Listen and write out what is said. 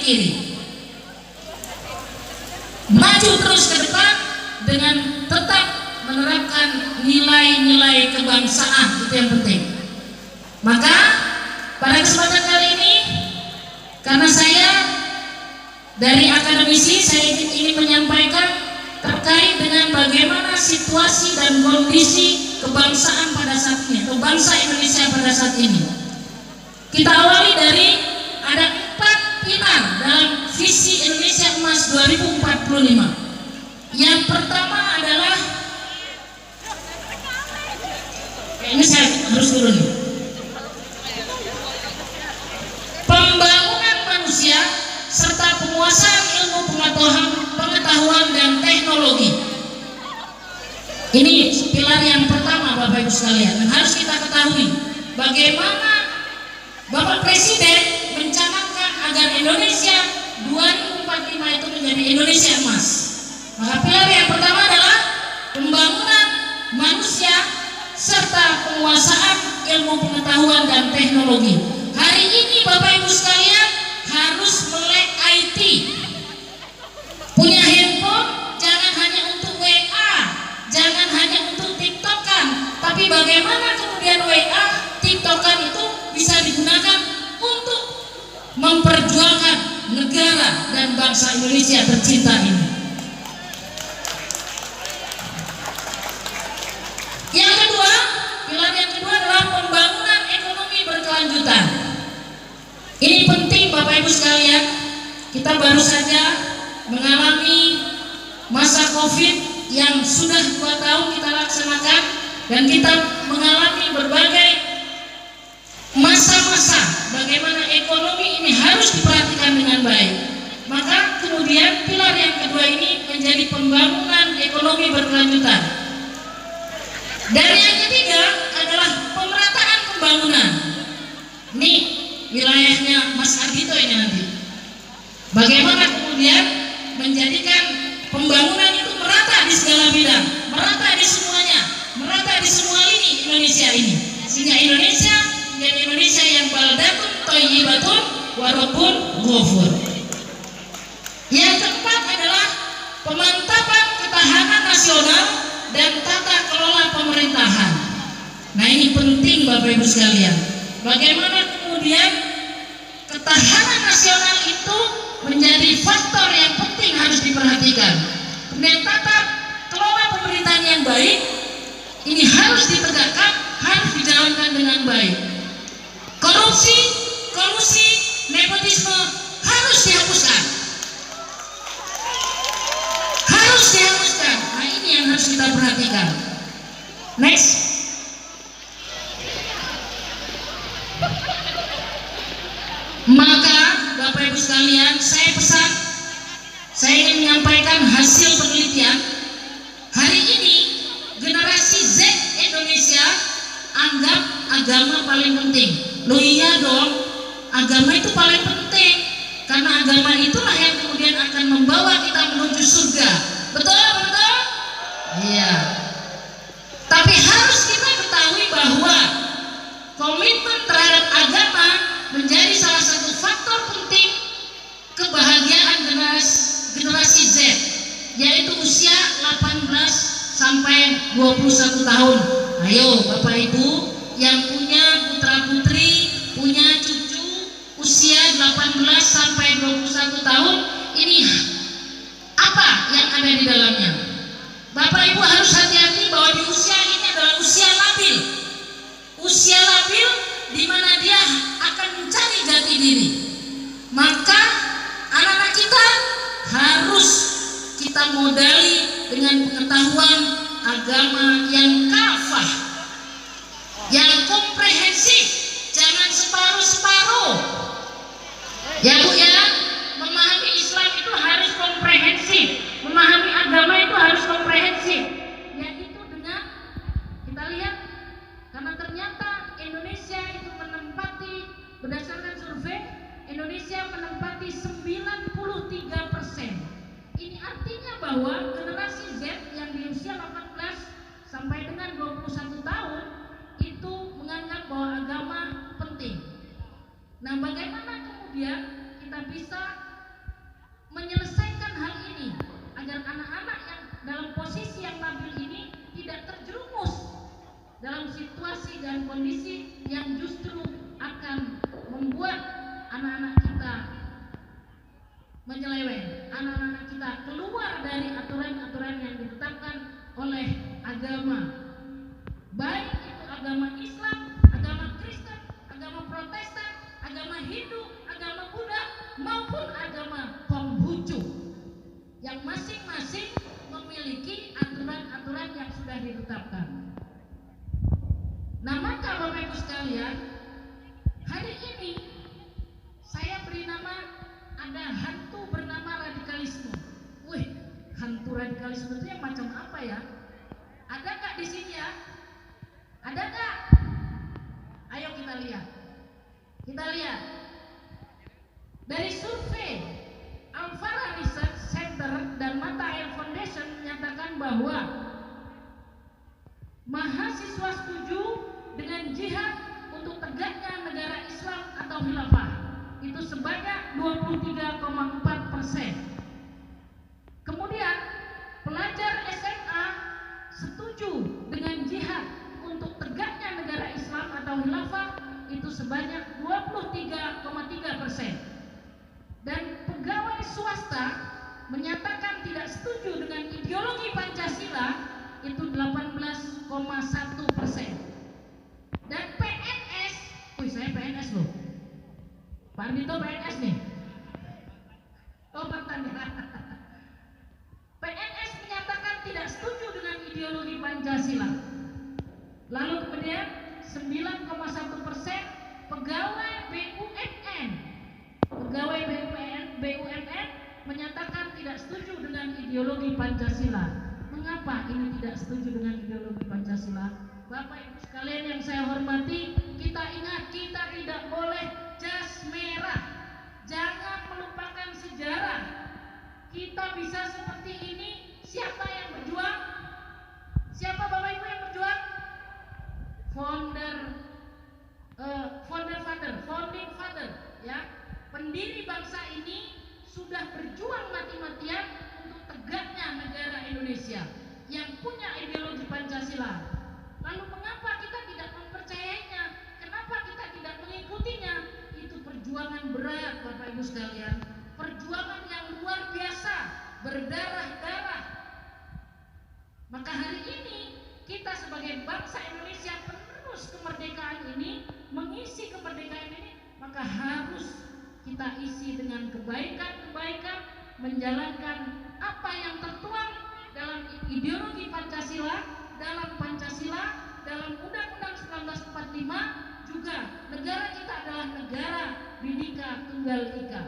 kiri. Maju terus ke depan dengan tetap menerapkan nilai-nilai kebangsaan, itu yang penting. Maka pada kesempatan kali ini, karena saya dari akademisi, saya ingin menyampaikan terkait dengan bagaimana situasi dan kondisi kebangsaan pada saat ini, atau bangsa Indonesia pada saat ini. Kita awali dari ada 4 pilar dalam visi Indonesia Emas 2045. Yang pertama adalah, ini saya harus turun nih, pembangunan manusia serta penguasaan ilmu pengetahuan dan teknologi. Ini pilar yang pertama, Bapak Ibu sekalian, yang harus kita ketahui bagaimana Bapak Presiden mencanangkan agar Indonesia 2045 itu menjadi Indonesia Emas. Maka pilar yang pertama adalah pembangunan manusia serta penguasaan ilmu pengetahuan dan teknologi. Hari ini Bapak Ibu sekalian harus melek IT. Punya handphone jangan hanya untuk WA, jangan hanya untuk TikTokan, tapi bagaimana kemudian WA, TikTokan itu bisa digunakan untuk memperjuangkan negara dan bangsa Indonesia tercinta ini. Yang kedua, pilar yang kedua adalah pembangunan ekonomi berkelanjutan. Ini penting Bapak Ibu sekalian. Kita baru saja mengalami masa COVID yang sudah 2 tahun kita laksanakan, dan kita mengalami berbagai masa-masa bagaimana ekonomi ini harus diperhatikan dengan baik. Maka kemudian pilar yang kedua ini menjadi pembangunan ekonomi berkelanjutan. Dan yang ketiga adalah pemerataan pembangunan. Ini wilayahnya Mas Ardhito ini nanti. Bagaimana kemudian menjadikan pembangunan itu merata di segala bidang, merata di semuanya, merata di semua lini Indonesia ini, sehingga Indonesia menjadi Indonesia yang baldatun thayyibatun wa rabbun ghafur. Yang keempat adalah pemantapan ketahanan nasional dan tata kelola pemerintahan. Nah, ini penting Bapak Ibu sekalian. Bagaimana kemudian ketahanan nasional itu menjadi faktor yang penting harus diperhatikan. Kemudian tata kelola pemerintahan yang baik ini harus ditegakkan, harus dijalankan dengan baik. Korupsi, kolusi, nepotisme harus dihapuskan. Harus dihapuskan. Nah, ini yang harus kita perhatikan. Next. Maka Bapak Ibu sekalian, saya pesan, saya ingin menyampaikan hasil penelitian. Hari ini generasi Z Indonesia anggap agama paling penting. Loh iya dong, agama itu paling penting, karena agama itulah yang kemudian akan membawa kita menuju surga. Betul? Betul? Iya. Tapi harus kita ketahui bahwa komitmen terhadap agama menjadi salah satu faktor penting kebahagiaan generasi Z, yaitu usia 18 sampai 21 tahun. Ayo Bapak Ibu yang punya putra putri, punya cucu usia 18 sampai 21 tahun, ini apa yang ada di dalamnya? Bapak Ibu harus hati-hati bahwa di usia ini adalah usia labil. Usia labil di mana dia akan mencari jati diri. Maka anak-anak kita harus kita modali dengan pengetahuan agama yang kafah, yang komprehensif, jangan separuh-separuh. Ya Bu ya, memahami Islam itu harus komprehensif, memahami agama itu harus komprehensif. Yaitu dengan kita lihat, karena ternyata Indonesia itu menempati, berdasarkan survei, Indonesia menempati 93%. Ini artinya bahwa generasi Z yang di usia 18 sampai dengan dalam situasi dan kondisi yang justru akan membuat anak-anak kita menyeleweng, anak-anak kita keluar dari aturan-aturan yang ditetapkan oleh agama, baik itu agama Islam, agama Kristen, agama Protestan, agama Hindu, agama Buddha, maupun agama Konghucu, yang masing-masing memiliki aturan-aturan yang sudah ditetapkan. Nah, maka Bapak Ibu sekalian, hari ini saya beri nama, ada hantu bernama radikalisme. Wih, hantu radikalisme itu yang macam apa ya? Ada nggak di sini ya? Ada nggak? Ayo kita lihat. Kita lihat. Dari survei Alfara Research Center dan Mata Air Foundation menyatakan bahwa mahasiswa setuju dengan jihad untuk tegaknya negara Islam atau khilafah itu sebanyak 23,4%. Kemudian pelajar SMA setuju dengan jihad untuk tegaknya negara Islam atau khilafah itu sebanyak 23,3%. Dan pegawai swasta menyatakan tidak setuju dengan ideologi Pancasila itu 18,1%. Dan PNS, saya PNS loh. Pak Ardhito PNS nih. Oh, mantan ya. PNS menyatakan tidak setuju dengan ideologi Pancasila. Lalu kemudian 9,1% pegawai BUMN menyatakan tidak setuju dengan ideologi Pancasila. Mengapa ini tidak setuju dengan ideologi Pancasila? Bapak Ibu sekalian yang saya hormati, kita ingat, kita tidak boleh jas merah. Jangan melupakan sejarah. Kita bisa seperti ini, siapa yang berjuang? Siapa Bapak Ibu yang berjuang? Founding father, ya. Pendiri bangsa ini sudah berjuang mati-matian untuk tegaknya negara Indonesia yang punya ideologi Pancasila. Lalu mengapa kita tidak mempercayainya? Kenapa kita tidak mengikutinya? Itu perjuangan berat, Bapak Ibu sekalian. Perjuangan yang luar biasa, berdarah-darah. Maka hari ini kita sebagai bangsa Indonesia penerus kemerdekaan ini, mengisi kemerdekaan ini, maka harus kita isi dengan kebaikan-kebaikan, menjalankan apa yang tertuang dalam ideologi Pancasila, dalam Undang-Undang 1945, juga negara kita adalah negara Bhinneka Tunggal Ika.